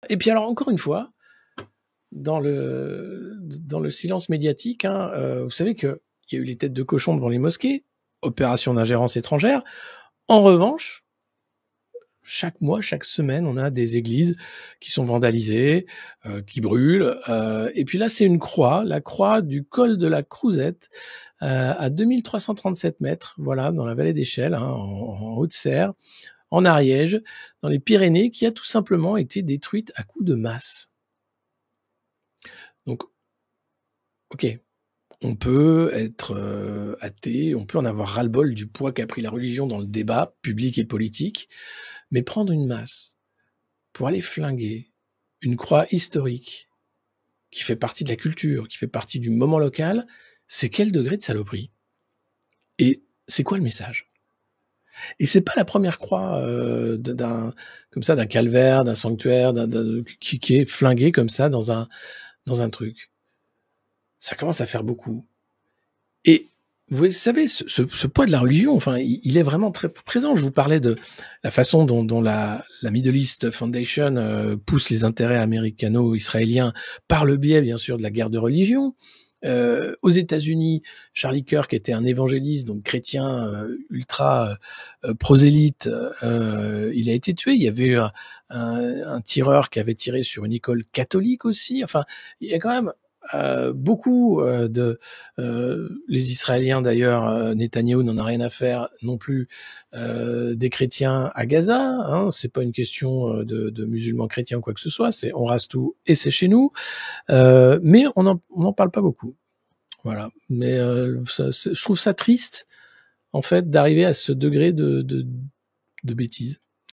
Et puis alors, encore une fois, dans le silence médiatique, hein, vous savez qu'il y a eu les têtes de cochon devant les mosquées, opération d'ingérence étrangère. En revanche, chaque mois, chaque semaine, on a des églises qui sont vandalisées, qui brûlent. Et puis là, c'est une croix, la croix du col de la Crouzette, à 2337 mètres, voilà, dans la vallée d'Échelle, hein, en Haute-Serre, en Ariège, dans les Pyrénées, qui a tout simplement été détruite à coups de masse. Donc, ok, on peut être athée, on peut en avoir ras-le-bol du poids qu'a pris la religion dans le débat public et politique, mais prendre une masse pour aller flinguer une croix historique qui fait partie de la culture, qui fait partie du moment local, c'est quel degré de saloperie? Et c'est quoi le message? Et c'est pas la première croix d'un calvaire, d'un sanctuaire, qui est flingué comme ça dans un truc. Ça commence à faire beaucoup. Et vous savez, ce poids de la religion, enfin, il est vraiment très présent. Je vous parlais de la façon dont la Middle East Foundation pousse les intérêts américano-israéliens par le biais, bien sûr, de la guerre de religion. Aux États-Unis, Charlie Kirk était un évangéliste, donc chrétien ultra prosélyte. Il a été tué. Il y avait eu un tireur qui avait tiré sur une école catholique aussi. Enfin, il y a quand même beaucoup les Israéliens d'ailleurs, Netanyahou n'en a rien à faire non plus des chrétiens à Gaza, hein, c'est pas une question de musulmans chrétiens ou quoi que ce soit, c'est on rase tout et c'est chez nous, mais on en parle pas beaucoup, voilà. Mais je trouve ça triste en fait d'arriver à ce degré de bêtise.